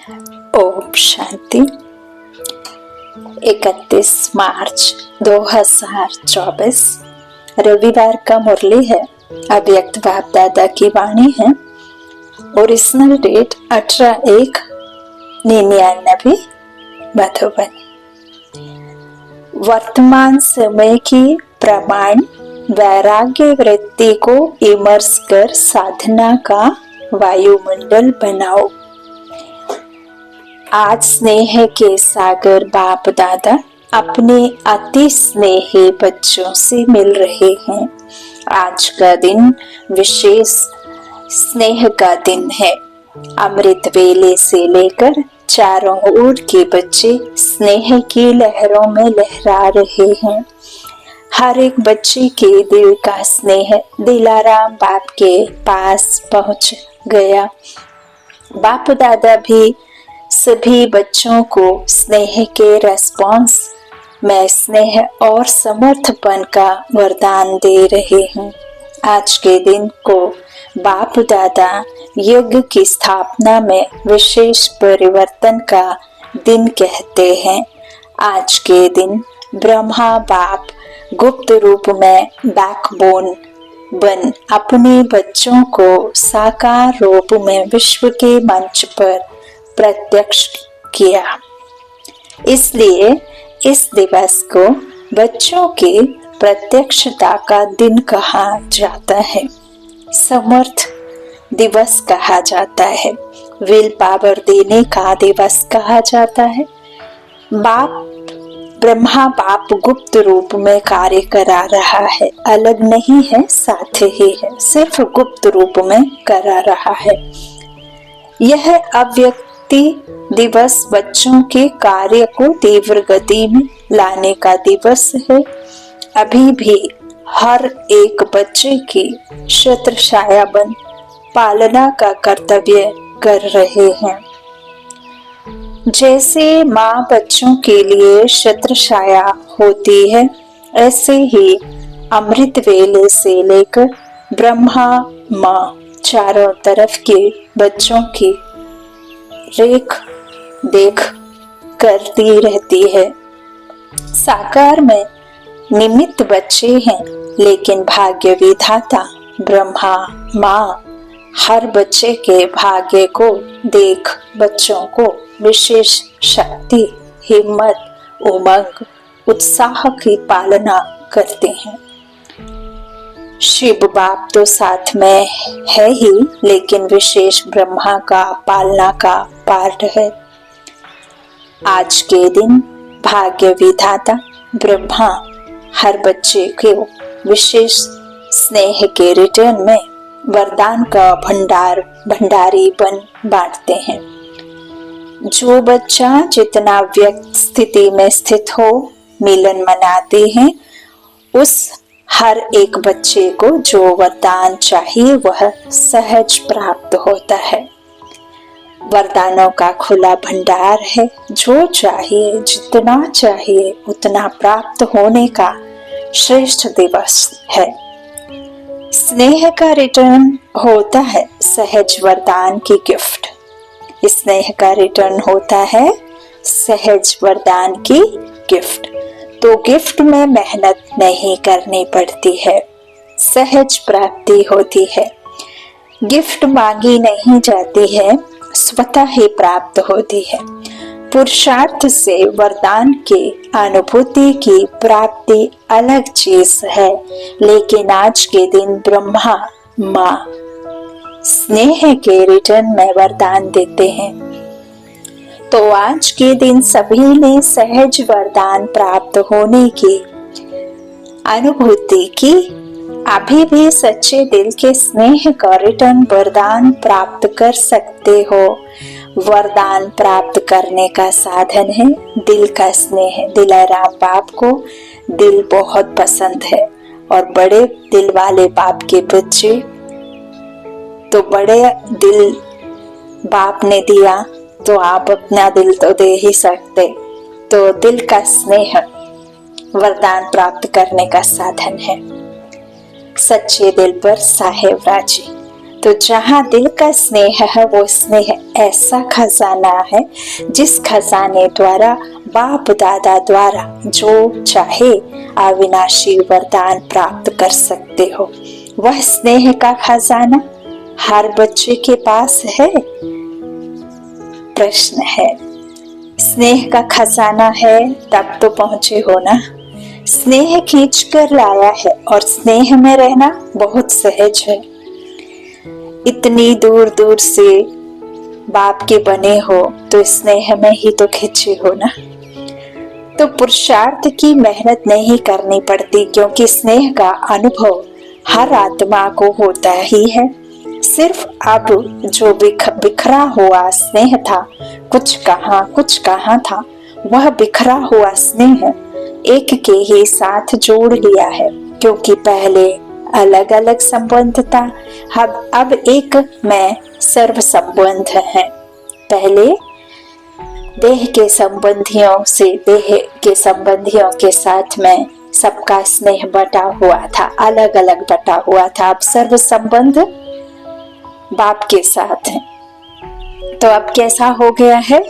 ओम शांति। 31 मार्च 2024 रविवार का मुरली है। अव्यक्त बाप दादा की वाणी है। Original date 18/1/99 Madhuban. वर्तमान समय की प्रमाण वैराग्य वृत्ति को इमर्स कर साधना का वायुमंडल बनाओ। आज स्नेह के सागर बाप दादा अपने अति स्नेही बच्चों से मिल रहे हैं। आज का दिन विशेष स्नेह का दिन है। अमृत वेले से लेकर चारों ओर के बच्चे स्नेह की लहरों में लहरा रहे हैं। हर एक बच्चे के दिल का स्नेह दिलाराम बाप के पास पहुंच गया। बाप दादा भी सभी बच्चों को स्नेह के रेस्पॉन्स में स्नेह और समर्थपन का वरदान दे रहे हैं। आज के दिन को बाप दादा युग की स्थापना में विशेष परिवर्तन का दिन कहते हैं। आज के दिन ब्रह्मा बाप गुप्त रूप में बैकबोन बन अपने बच्चों को साकार रूप में विश्व के मंच पर प्रत्यक्ष किया। इसलिए इस दिवस को बच्चों की प्रत्यक्षता का दिन कहा जाता है। समर्थ दिवस कहा जाता है। विल पावर देने का दिवस कहा जाता है। बाप ब्रह्मा बाप गुप्त रूप में कार्य करा रहा है, अलग नहीं है, साथ ही है, सिर्फ गुप्त रूप में करा रहा है। यह अव्यक्त दिवस बच्चों के कार्य को तीव्र गति में लाने का दिवस है। अभी भी हर एक बच्चे की छत्रछायाबन पालना का कर्तव्य कर रहे हैं। जैसे माँ बच्चों के लिए छत्रछाया होती है, ऐसे ही अमृत वेले से लेकर ब्रह्मा माँ चारों तरफ के बच्चों की रेख देख करती रहती है। साकार में निमित्त बच्चे हैं, लेकिन भाग्य विधाता ब्रह्मा माँ हर बच्चे के भाग्य को देख बच्चों को विशेष शक्ति, हिम्मत, उमंग, उत्साह की पालना करते हैं। शिव बाप तो साथ में है ही, लेकिन विशेष ब्रह्मा का पालना का पार्ट है। आज के दिन भाग्य विधाता ब्रह्मा हर बच्चे को विशेष स्नेह के रिटर्न में वरदान का भंडारी बन बांटते हैं। जो बच्चा जितना व्यक्त स्थिति में स्थित हो मिलन मनाते हैं, उस हर एक बच्चे को जो वरदान चाहिए वह सहज प्राप्त होता है। वरदानों का खुला भंडार है। जो चाहिए जितना चाहिए उतना प्राप्त होने का श्रेष्ठ दिवस है। स्नेह का रिटर्न होता है सहज वरदान की गिफ्ट। स्नेह का रिटर्न होता है सहज वरदान की गिफ्ट। तो गिफ्ट में मेहनत नहीं करनी पड़ती है, सहज प्राप्ति होती है। गिफ्ट मांगी नहीं जाती है, स्वतः ही प्राप्त होती है। पुरुषार्थ से वरदान की अनुभूति की प्राप्ति अलग चीज है, लेकिन आज के दिन ब्रह्मा माँ स्नेह के रिटर्न में वरदान देते हैं। तो आज के दिन सभी ने सहज वरदान प्राप्त होने की अनुभूति की। अभी भी सच्चे दिल के स्नेह का रिटर्न वरदान प्राप्त कर सकते हो। वरदान प्राप्त करने का साधन है दिल का स्नेह। दिलाराम बाप को दिल बहुत पसंद है और बड़े दिल वाले बाप के बच्चे तो बड़े दिल बाप ने दिया, तो आप अपना दिल तो दे ही सकते। तो दिल का स्नेह वरदान प्राप्त करने का साधन है। सच्चे दिल पर साहेब राजी। तो जहाँ दिल का स्नेह है वो स्नेह ऐसा खजाना है जिस खजाने द्वारा बाप दादा द्वारा जो चाहे अविनाशी वरदान प्राप्त कर सकते हो। वह स्नेह का खजाना हर बच्चे के पास है। प्रश्न है, स्नेह का खजाना है तब तो पहुंचे हो ना। स्नेह खींच कर लाया है और स्नेह में रहना बहुत सहज है। इतनी दूर दूर से बाप के बने हो तो स्नेह में ही तो खिंचे हो ना। तो पुरुषार्थ की मेहनत नहीं करनी पड़ती, क्योंकि स्नेह का अनुभव हर आत्मा को होता ही है। सिर्फ अब जो बिखरा हुआ स्नेह था, कुछ कहाँ था, वह बिखरा हुआ स्नेह एक के ही साथ जोड़ लिया है। क्योंकि पहले अलग अलग संबंध था, अब एक में सर्व संबंध है। पहले देह के संबंधियों के साथ में सबका स्नेह बटा हुआ था, अलग अलग बटा हुआ था। अब सर्व संबंध बाप के साथ है। तो अब कैसा हो गया है?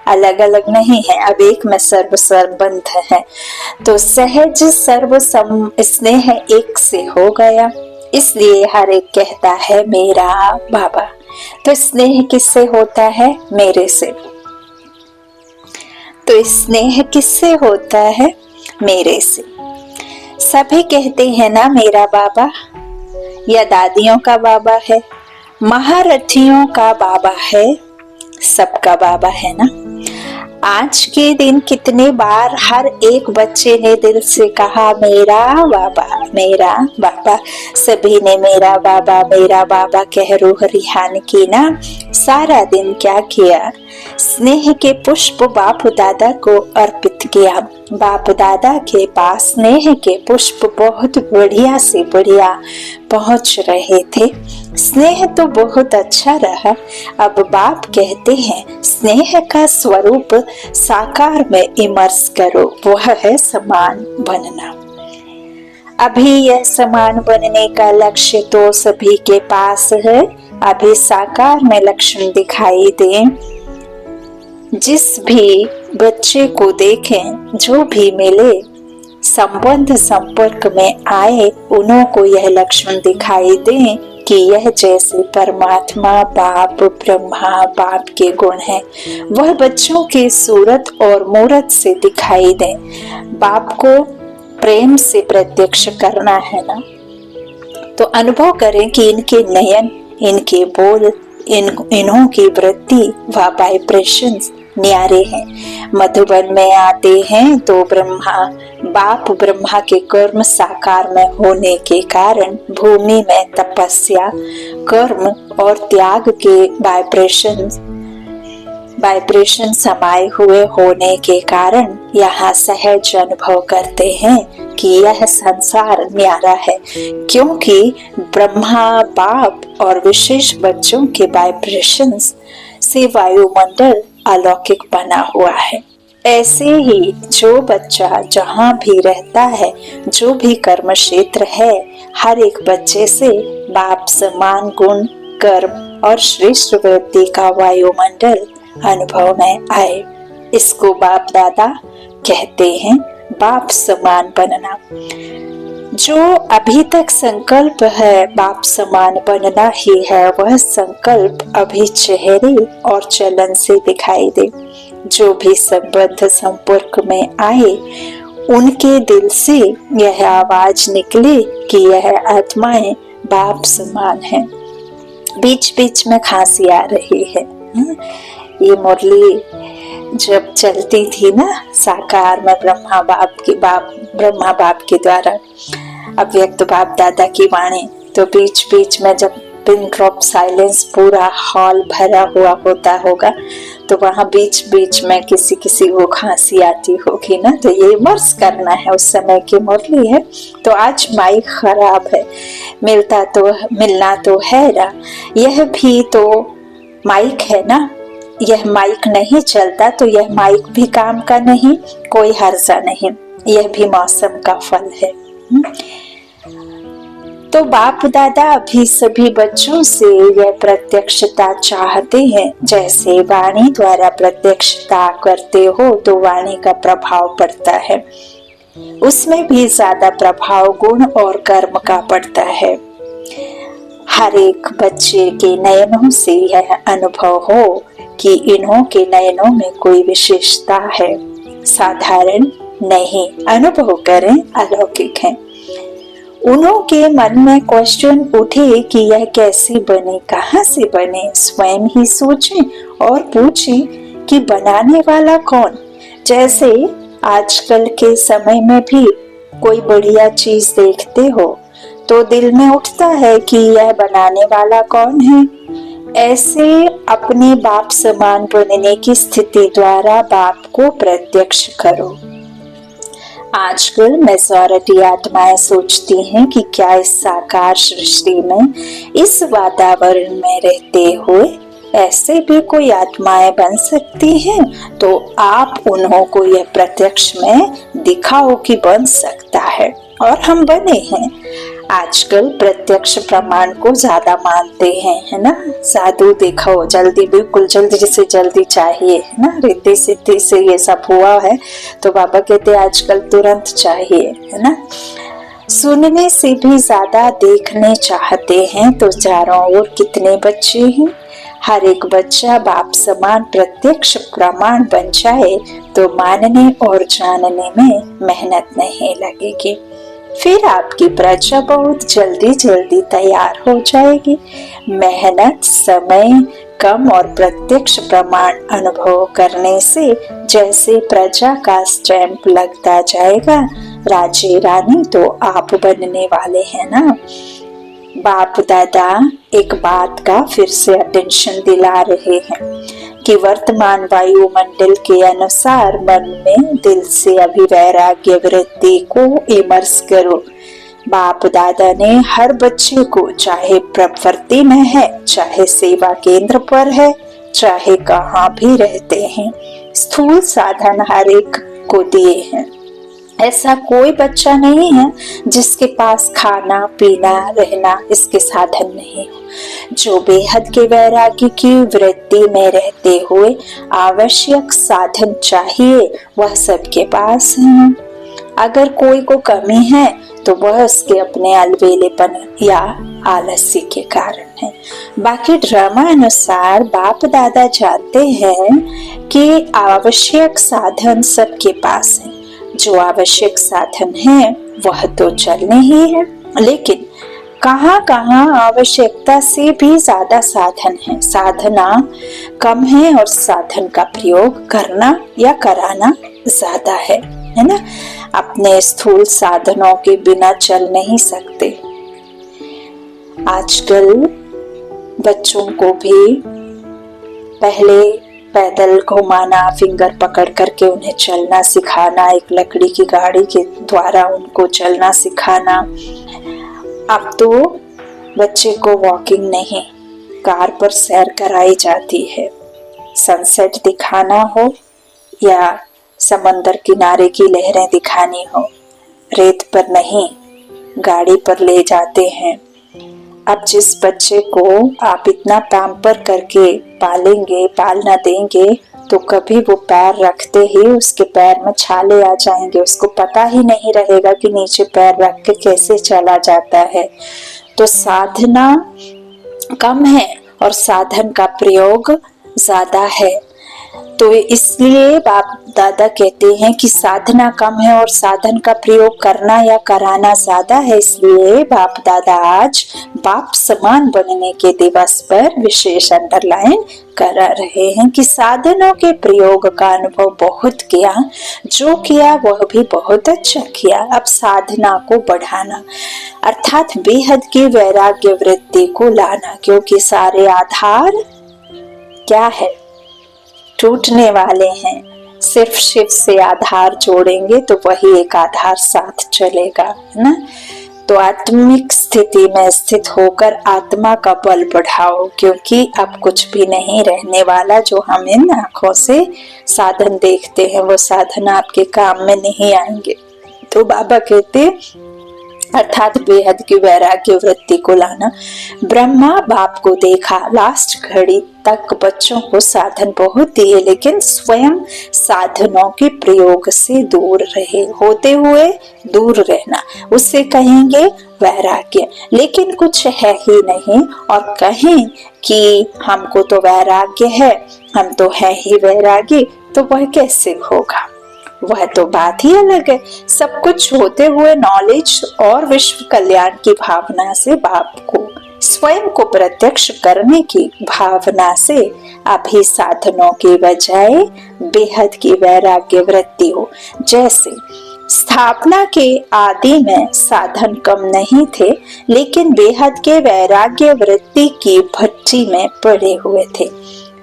अलग अलग नहीं है, अब एक में सर्व संबंध है। तो सहज सर्व स्नेह एक से हो गया, इसलिए हर एक कहता है मेरा बाबा। तो स्नेह किससे होता है? मेरे से। तो स्नेह किससे होता है? मेरे से। सभी कहते हैं ना मेरा बाबा, या दादियों का बाबा है, महारथियों का बाबा है, सबका बाबा है ना। आज के दिन कितने बार हर एक बच्चे ने दिल से कहा मेरा बाबा, मेरा बाबा। सभी ने मेरा बाबा कह रूह रिहान की ना। सारा दिन क्या किया? स्नेह के पुष्प बाप दादा को अर्पित किया। बाप दादा के पास स्नेह के पुष्प बहुत बढ़िया से बढ़िया पहुंच रहे थे। स्नेह तो बहुत अच्छा रहा। अब बाप कहते हैं स्नेह का स्वरूप साकार में इमर्स करो, वह है समान बनना। अभी यह समान बनने का लक्ष्य तो सभी के पास है। अभी साकार में लक्षण दिखाई दे, जिस भी बच्चे को देखें, जो भी मिले, संबंध संपर्क में आए, उन्हों को यह लक्षण दिखाई दे कि यह जैसे परमात्मा बाप ब्रह्मा बाप के गुण हैं, वह बच्चों के सूरत और मूरत से दिखाई दे। बाप को प्रेम से प्रत्यक्ष करना है ना। तो अनुभव करें कि इनके नयन, इनके बोल, इन्हों की वृत्ति व वाइब्रेशंस न्यारे हैं। मधुबन में आते हैं तो बाप ब्रह्मा के कर्म साकार में होने के कारण भूमि में तपस्या, कर्म और त्याग के वाइब्रेशन समाये हुए होने के कारण यहाँ सहज अनुभव करते हैं कि यह संसार न्यारा है, क्योंकि ब्रह्मा बाप और विशेष बच्चों के वाइब्रेशंस से वायुमंडल अलौकिक बना हुआ है। ऐसे ही जो बच्चा जहाँ भी रहता है, जो भी कर्म क्षेत्र है, हर एक बच्चे से बाप समान गुण, कर्म और श्रेष्ठ वृत्ति का वायुमंडल अनुभव में आए। इसको बाप दादा कहते हैं बाप समान बनना। जो अभी तक संकल्प है बाप समान बनना ही है, वह संकल्प अभी चेहरे और चलन से दिखाई दे। जो भी संबंध संपर्क में आए, उनके दिल से यह आवाज निकले कि यह आत्माएं बाप समान हैं। बीच बीच में खांसी आ रही है। ये मुरली जब चलती थी ना साकार में ब्रह्मा बाप के द्वारा अव्यक्त बाप दादा की वाणी, तो बीच बीच में जब पिन ड्रॉप साइलेंस पूरा हॉल भरा हुआ होता होगा, तो वहां बीच बीच में किसी को खांसी आती होगी ना। तो ये मर्ज करना है, उस समय की मुरली है। तो आज माइक खराब है, मिलना तो है ना, यह भी तो माइक है ना। यह माइक नहीं चलता तो यह माइक भी काम का नहीं, कोई हर्जा नहीं, यह भी मौसम का फल है। तो बाप दादा अभी सभी बच्चों से यह प्रत्यक्षता चाहते हैं। जैसे वाणी द्वारा प्रत्यक्षता करते हो तो वाणी का प्रभाव पड़ता है, उसमें भी ज्यादा प्रभाव गुण और कर्म का पड़ता है। हर एक बच्चे के नयनों से यह अनुभव हो कि इन्हों के नयनों में कोई विशेषता है, साधारण नहीं, अनुभव करें अलौकिक है। उन्हों के मन में क्वेश्चन उठे कि यह कैसे बने, कहाँ से बने, स्वयं ही सोचें और पूछें कि बनाने वाला कौन। जैसे आजकल के समय में भी कोई बढ़िया चीज देखते हो तो दिल में उठता है कि यह बनाने वाला कौन है। ऐसे अपने बाप समान बनने की स्थिति द्वारा बाप को प्रत्यक्ष करो। आजकल मेजॉरिटी आत्माएं सोचती हैं कि क्या इस साकार सृष्टि में, इस वातावरण में रहते हुए ऐसे भी कोई आत्माएं बन सकती हैं। तो आप उन्हों को यह प्रत्यक्ष में दिखाओ कि बन सकता है, और हम बने हैं। आजकल प्रत्यक्ष प्रमाण को ज्यादा मानते हैं, है ना। साधु देखो जल्दी, बिल्कुल जल्दी से जल्दी चाहिए, है ना। रिद्धि सिद्धि से ये सब हुआ है तो बाबा कहते आजकल तुरंत चाहिए, है ना। सुनने से भी ज्यादा देखने चाहते हैं। तो चारों ओर कितने बच्चे हैं, हर एक बच्चा बाप समान प्रत्यक्ष प्रमाण बन जाए तो मानने और जानने में मेहनत नहीं लगेगी। फिर आपकी प्रजा बहुत जल्दी जल्दी तैयार हो जाएगी। मेहनत, समय कम और प्रत्यक्ष प्रमाण अनुभव करने से जैसे प्रजा का स्टैंप लगता जाएगा, राजे रानी तो आप बनने वाले हैं ना। बाप दादा एक बात का फिर से अटेंशन दिला रहे हैं कि वर्तमान वायुमंडल के अनुसार मन में दिल से अभिवैराग्य वृत्ति को इमर्स करो। बाप दादा ने हर बच्चे को, चाहे प्रवृत्ति में है, चाहे सेवा केंद्र पर है, चाहे कहाँ भी रहते हैं, स्थूल साधन हर एक को दिए हैं। ऐसा कोई बच्चा नहीं है जिसके पास खाना पीना रहना इसके साधन नहीं हो। जो बेहद के वैराग्य की वृत्ति में रहते हुए आवश्यक साधन चाहिए वह सबके पास है। अगर कोई को कमी है तो वह उसके अपने अलबेलेपन या आलस्य के कारण है। बाकी ड्रामा अनुसार बाप दादा जानते हैं कि आवश्यक साधन सबके पास है। जो आवश्यक साधन है वह तो चलने ही है, लेकिन कहाँ कहाँ आवश्यकता से भी ज्यादा साधन है, साधना कम है और साधन का प्रयोग करना या कराना ज्यादा है ना। अपने स्थूल साधनों के बिना चल नहीं सकते। आजकल बच्चों को भी पहले पैदल घुमाना, फिंगर पकड़ करके उन्हें चलना सिखाना, एक लकड़ी की गाड़ी के द्वारा उनको चलना सिखाना। अब तो बच्चे को वॉकिंग नहीं, कार पर सैर कराई जाती है। सनसेट दिखाना हो या समंदर किनारे की लहरें दिखानी हो, रेत पर नहीं गाड़ी पर ले जाते हैं। अब जिस बच्चे को आप इतना पैम्पर करके पालेंगे, पालना देंगे, तो कभी वो पैर रखते ही उसके पैर में छाले आ जाएंगे, उसको पता ही नहीं रहेगा कि नीचे पैर रख के कैसे चला जाता है। तो साधना कम है और साधन का प्रयोग ज्यादा है। तो इसलिए बाप दादा कहते हैं कि साधना कम है और साधन का प्रयोग करना या कराना ज्यादा है। इसलिए बाप दादा आज बाप समान बनने के दिवस पर विशेष अंडरलाइन करा रहे हैं कि साधनों के प्रयोग का अनुभव बहुत किया, जो किया वह भी बहुत अच्छा किया। अब साधना को बढ़ाना अर्थात बेहद की वैराग्य वृत्ति को लाना, क्योंकि सारे आधार क्या है, टूटने वाले हैं। सिर्फ शिव से आधार जोड़ेंगे तो वही एक आधार साथ चलेगा, है ना। तो आत्मिक स्थिति में स्थित होकर आत्मा का बल बढ़ाओ, क्योंकि अब कुछ भी नहीं रहने वाला। जो हम इन आंखों से साधन देखते हैं वो साधन आपके काम में नहीं आएंगे। तो बाबा कहते अर्थात बेहद की वैराग्य वृत्ति को लाना। ब्रह्मा बाप को देखा, लास्ट घड़ी तक बच्चों को साधन बहुत दिए, लेकिन स्वयं साधनों के प्रयोग से दूर रहे। होते हुए दूर रहना, उससे कहेंगे वैराग्य, लेकिन कुछ है ही नहीं। और कहें कि हमको तो वैराग्य है, हम तो है ही वैरागी, तो वह कैसे होगा? वह तो बात ही अलग है। सब कुछ होते हुए नॉलेज और विश्व कल्याण की भावना से बाप को स्वयं को प्रत्यक्ष करने की भावना से अभी साधनों के बजाय बेहद की वैराग्य वृत्ति हो। जैसे स्थापना के आदि में साधन कम नहीं थे, लेकिन बेहद के वैराग्य वृत्ति की भट्टी में पड़े हुए थे।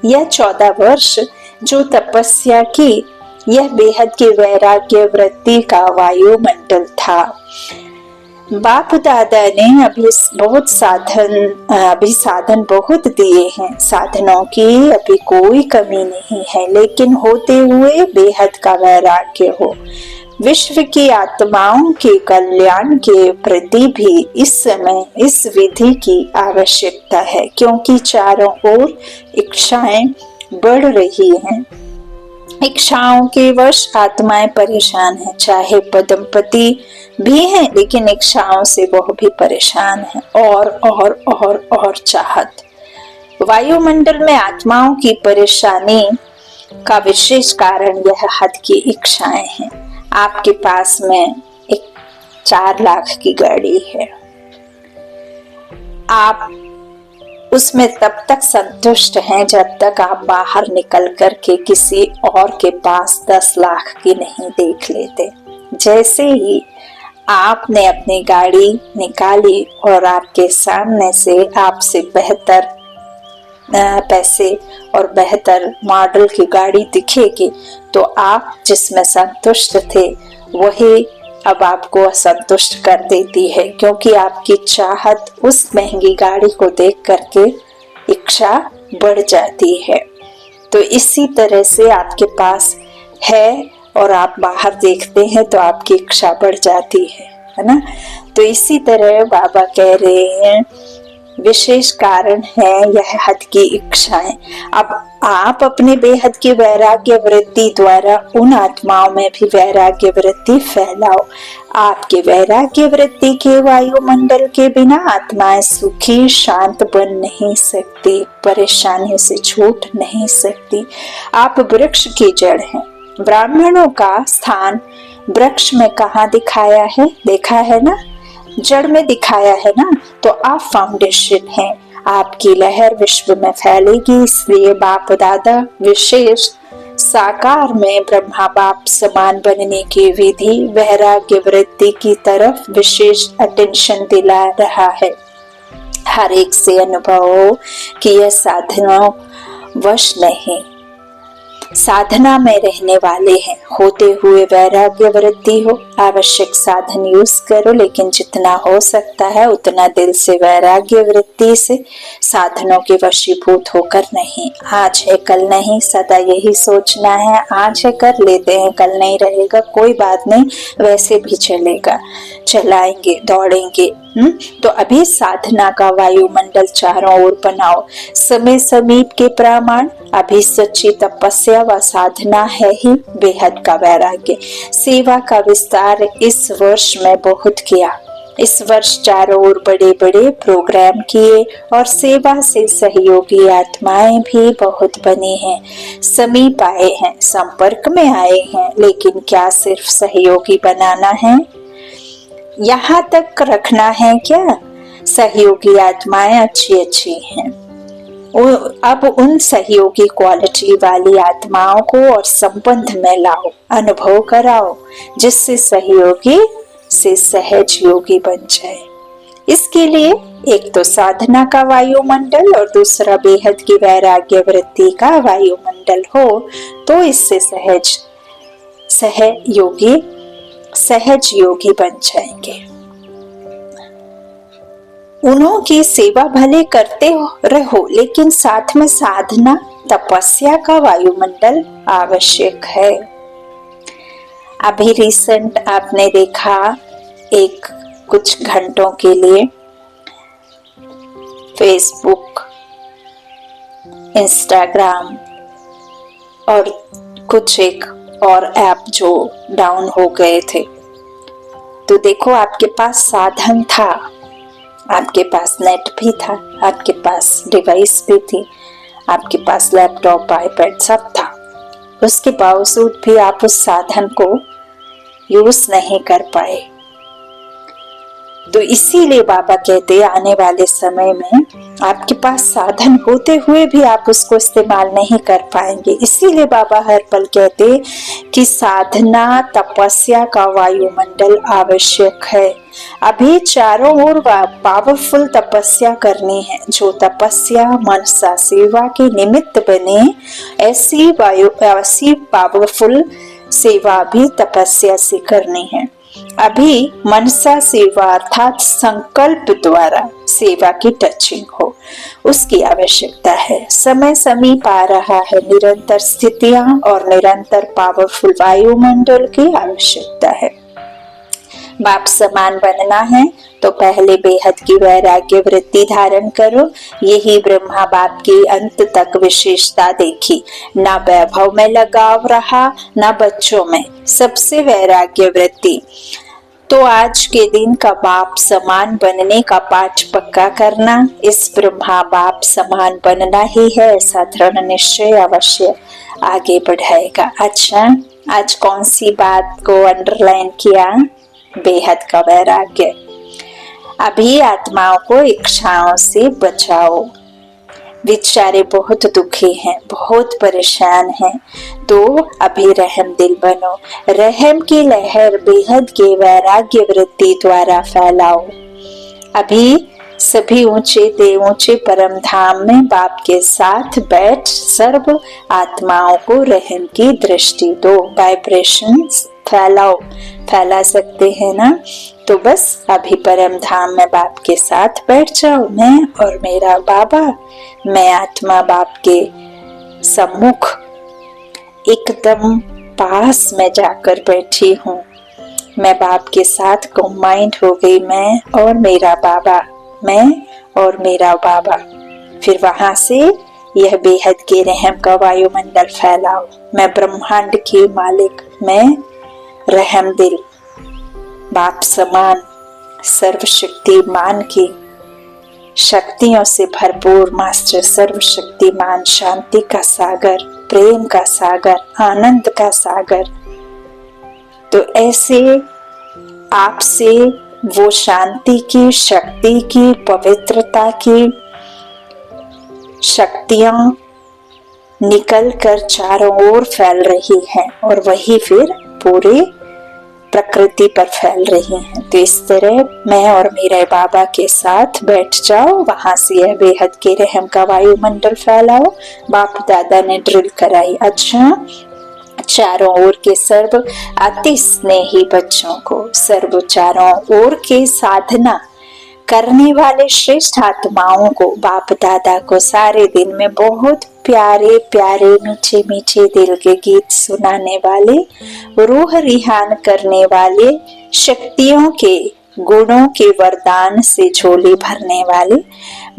यह 14 वर्ष जो तपस्या की, यह बेहद की वैराग्य वृत्ति का वायुमंडल था। बाप दादा ने अभी साधन बहुत दिए हैं, साधनों की अभी कोई कमी नहीं है, लेकिन होते हुए बेहद का वैराग्य हो। विश्व की आत्माओं के कल्याण के प्रति भी इस समय इस विधि की आवश्यकता है, क्योंकि चारों ओर इच्छाएं बढ़ रही हैं। इच्छाओं के वश आत्माएं परेशान हैं, चाहे पदमपति भी हैं, लेकिन इच्छाओं से वह भी परेशान है। और चाहत। वायुमंडल में आत्माओं की परेशानी का विशेष कारण यह हद की इच्छाएं हैं। आपके पास में एक 4 लाख की गाड़ी है, आप उसमें तब तक संतुष्ट हैं जब तक आप बाहर निकल कर के किसी और के पास 10 लाख की नहीं देख लेते। जैसे ही आपने अपनी गाड़ी निकाली और आपके सामने से आपसे बेहतर पैसे और बेहतर मॉडल की गाड़ी दिखेगी, तो आप जिसमें संतुष्ट थे वही अब आपको असंतुष्ट कर देती है, क्योंकि आपकी चाहत उस महंगी गाड़ी को देख करके इच्छा बढ़ जाती है। तो इसी तरह से आपके पास है और आप बाहर देखते हैं तो आपकी इच्छा बढ़ जाती है ना। तो इसी तरह बाबा कह रहे हैं विशेष कारण है यह हद की इच्छाएं। अब आप अपने बेहद की वैराग्य वृत्ति द्वारा उन आत्माओं में भी वैराग्य वृत्ति फैलाओ। आपके वैराग्य वृत्ति के वायुमंडल के बिना आत्माएं सुखी शांत बन नहीं सकती, परेशानियों से छूट नहीं सकती। आप वृक्ष की जड़ हैं। ब्राह्मणों का स्थान वृक्ष में कहाँ दिखाया है? देखा है ना, जड़ में दिखाया है ना। तो आप फाउंडेशन हैं, आपकी लहर विश्व में फैलेगी। इसलिए बाप दादा विशेष साकार में ब्रह्मा बाप समान बनने की विधि वैराग्य वृत्ति की तरफ विशेष अटेंशन दिला रहा है। हर एक से अनुभव हो कि यह साधनों वश नहीं, साधना में रहने वाले हैं। होते हुए वैराग्य वृत्ति हो, आवश्यक साधन यूज करो, लेकिन जितना हो सकता है उतना दिल से वैराग्य वृत्ति से, साधनों के वशीभूत होकर नहीं। आज है कल नहीं, सदा यही सोचना है। आज है कर लेते हैं, कल नहीं रहेगा, कोई बात नहीं, वैसे भी चलेगा, चलाएंगे, दौड़ेंगे। तो अभी साधना का वायुमंडल चारों ओर बनाओ। समय समीप के प्रमाण अभी सच्ची तपस्या व साधना है ही बेहद का वैराग्य। सेवा का विस्तार इस वर्ष में बहुत किया। इस वर्ष चारों ओर बड़े बड़े प्रोग्राम किए और सेवा से सहयोगी आत्माएं भी बहुत बनी हैं, समीप आए हैं, संपर्क में आए हैं। लेकिन क्या सिर्फ सहयोगी बनाना है, यहाँ तक रखना है क्या? सहयोगी आत्माएं अच्छी हैं। अब उन सहयोगी क्वालिटी वाली आत्माओं को और संबंध में लाओ, अनुभव कराओ, जिससे सहयोगी से सहज योगी बन जाए। इसके लिए एक तो साधना का वायुमंडल और दूसरा बेहद की वैराग्य वृत्ति का वायुमंडल हो, तो इससे सहज योगी बन जाएंगे। उन्हों की सेवा भले करते रहो, लेकिन साथ में साधना तपस्या का वायुमंडल आवश्यक है। अभी रिसेंट आपने देखा एक कुछ घंटों के लिए फेसबुक, इंस्टाग्राम और कुछ एक और ऐप जो डाउन हो गए थे। तो देखो, आपके पास साधन था, आपके पास नेट भी था, आपके पास डिवाइस भी थी, आपके पास लैपटॉप, आईपैड सब था। उसके बावजूद भी आप उस साधन को यूज नहीं कर पाए। तो इसीलिए बाबा कहते हैं आने वाले समय में आपके पास साधन होते हुए भी आप उसको इस्तेमाल नहीं कर पाएंगे। इसीलिए बाबा हर पल कहते कि साधना तपस्या का वायुमंडल आवश्यक है। अभी चारों ओर पावरफुल तपस्या करनी है। जो तपस्या मनसा सेवा के निमित्त बने, ऐसी पावरफुल सेवा भी तपस्या से करनी है। अभी मनसा सेवा अर्थात संकल्प द्वारा सेवा की टचिंग हो, उसकी आवश्यकता है। समय समीप आ रहा है, निरंतर स्थितियां और निरंतर पावरफुल वायुमंडल की आवश्यकता है। बाप समान बनना है तो पहले बेहद की वैराग्य वृत्ति धारण करो। यही ब्रह्मा बाप की अंत तक विशेषता देखी। ना वैभव में लगाव रहा, ना बच्चों में, सबसे वैराग्य वृत्ति। तो आज के दिन का बाप समान बनने का पाठ पक्का करना। इस ब्रह्मा बाप समान बनना ही है, ऐसा दृढ़ निश्चय अवश्य आगे बढ़ाएगा। अच्छा, आज कौन सी बात को अंडरलाइन किया? बेहद का वैराग्य। अभी आत्माओं को इच्छाओं से बचाओ। बेचारे बहुत दुखी हैं, बहुत परेशान हैं, तो अभी रहम दिल बनो। रहम की लहर बेहद के वैराग्य वृत्ति द्वारा फैलाओ। अभी सभी ऊंचे परम धाम में बाप के साथ बैठ सर्व आत्माओं को रहम की दृष्टि दो। वाइब्रेशंस फैलाओ, फैला सकते हैं ना? तो बस अभी परम धाम में बाप के साथ बैठ जाओ। मैं और मेरा बाबा, मैं आत्मा बाप के सम्मुख एकदम पास में जाकर बैठी हूँ। मैं बाप के साथ कंबाइंड हो गई, मैं और मेरा बाबा, मैं और मेरा बाबा। फिर वहां से यह बेहद के रहम का वायुमंडल फैलाओ। मैं ब्रह्मांड की मालिक, मैं रहम दिल, बाप समान, सर्वशक्तिमान की शक्तियों से भरपूर मास्टर, सर्वशक्तिमान, शांति का सागर, प्रेम का सागर, आनंद का सागर। तो ऐसे आपसे वो शांति की, शक्ति की, पवित्रता की शक्तियां निकल कर चारों ओर फैल रही हैं और वही फिर पूरे प्रकृति पर फैल रही हैं। तो इस तरह मैं और मेरे बाबा के साथ बैठ जाओ, वहां से यह बेहद के रहम का वायुमंडल फैलाओ। बाप दादा ने ड्रिल कराई। अच्छा, चारों ओर के सर्व अति स्नेही बच्चों को, सर्व चारों ओर के साधना करने वाले श्रेष्ठ आत्माओं को, बाप दादा को सारे दिन में बहुत प्यारे प्यारे मीठे मीठे दिल के गीत सुनाने वाले, रूह रिहान करने वाले, शक्तियों के गुणों के वरदान से झोली भरने वाले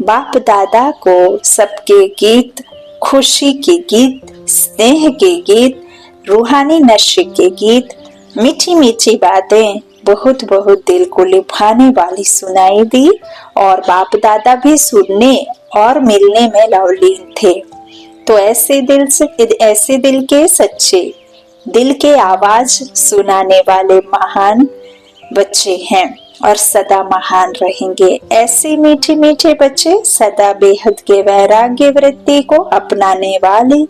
बाप दादा को सबके गीत, खुशी के गीत, स्नेह के गीत, रूहानी नशे के गीत, मीठी मीठी बातें बहुत बहुत दिल को लुभाने वाली सुनाई दी। और बाप दादा भी सुनने और मिलने में लवलीन थे। तो ऐसे दिल के सच्चे, दिल के आवाज सुनाने वाले महान बच्चे हैं और सदा महान रहेंगे। ऐसे मीठे मीठे बच्चे सदा बेहद के वैराग्य वृत्ति को अपनाने वाले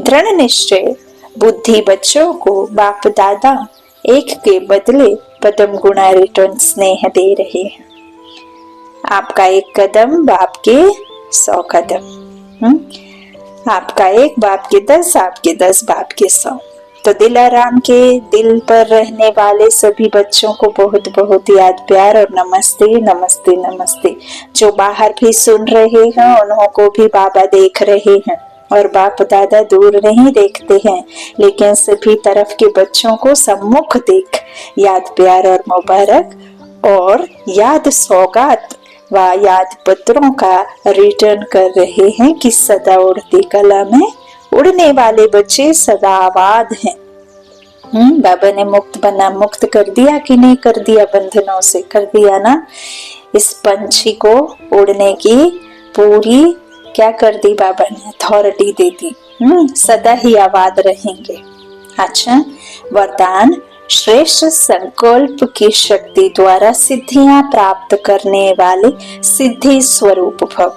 दृढ़ निश्चय बुद्धि बच्चों को बाप दादा एक के बदले पदम गुणा रिटर्न स्नेह दे रहे हैं। आपका एक कदम बाप के 100 कदम, आपका एक बाप के 10, आपके 10 बाप के 100। तो दिल आराम के दिल पर रहने वाले सभी बच्चों को बहुत बहुत याद प्यार और नमस्ते नमस्ते नमस्ते। जो बाहर भी सुन रहे हैं उन्हों को भी बाबा देख रहे हैं और बाप दादा दूर नहीं देखते हैं, लेकिन सभी तरफ के बच्चों को सम्मुख देख याद प्यार और मुबारक और याद सौगात व याद पत्रों का रिटर्न कर रहे हैं कि सदा उड़ती कला में उड़ने वाले बच्चे सदा आबाद हैं। बाबा ने मुक्त कर दिया कि नहीं कर दिया? बंधनों से कर दिया ना। इस पंछी को उड़ने की पूरी क्या कर दी बाबा ने? अथॉरिटी दे दी। सदा ही आबाद रहेंगे। अच्छा, वरदान श्रेष्ठ संकल्प की शक्ति द्वारा सिद्धियां प्राप्त करने वाले सिद्धि स्वरूप भव।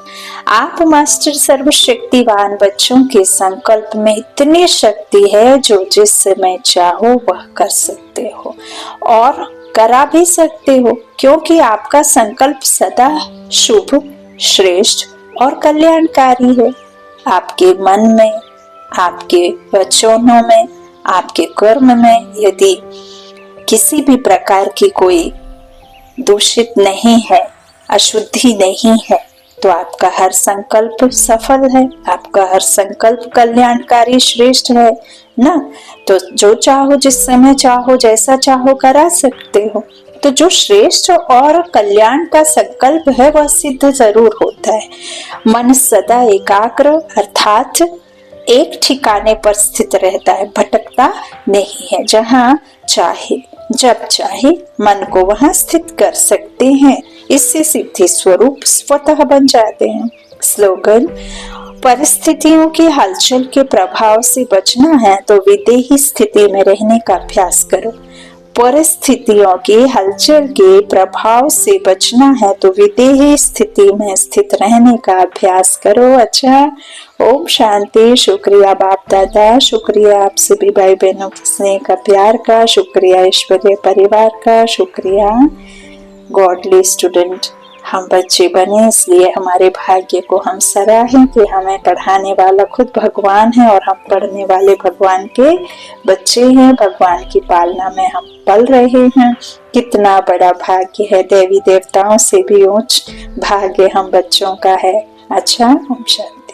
आप मास्टर सर्वशक्तिवान बच्चों के संकल्प में इतनी शक्ति है जो जिस समय चाहो वह कर सकते हो और करा भी सकते हो, क्योंकि आपका संकल्प सदा शुभ, श्रेष्ठ और कल्याणकारी है। आपके मन में, आपके वचनों में, आपके कर्म में यदि किसी भी प्रकार की कोई दूषित नहीं है, अशुद्धि नहीं है, तो आपका हर संकल्प सफल है, आपका हर संकल्प कल्याणकारी श्रेष्ठ है ना। तो जो चाहो, जिस समय चाहो, जैसा चाहो करा सकते हो। तो जो श्रेष्ठ और कल्याण का संकल्प है वह सिद्ध जरूर होता है। मन सदा एकाग्र अर्थात एक ठिकाने पर स्थित रहता है, भटकता नहीं है। जहां चाहे जब चाहे मन को वहां स्थित कर सकते हैं। इससे सिद्धि स्वरूप स्वतः बन जाते हैं। स्लोगन, परिस्थितियों की हलचल के प्रभाव से बचना है तो विदेही स्थिति में रहने का अभ्यास करो। परिस्थितियों की हलचल के प्रभाव से बचना है तो विदेही स्थिति में स्थित रहने का अभ्यास करो। अच्छा, ओम शांति। शुक्रिया बाप दादा, शुक्रिया आप सभी भाई बहनों के स्नेह का, प्यार का, शुक्रिया ईश्वरीय परिवार का, शुक्रिया गॉडली स्टूडेंट हम बच्चे बने, इसलिए हमारे भाग्य को हम सराहें कि हमें पढ़ाने वाला खुद भगवान है और हम पढ़ने वाले भगवान के बच्चे हैं। भगवान की पालना में हम पल रहे हैं। कितना बड़ा भाग्य है, देवी देवताओं से भी ऊंच भाग्य हम बच्चों का है। अच्छा, ओम शांति।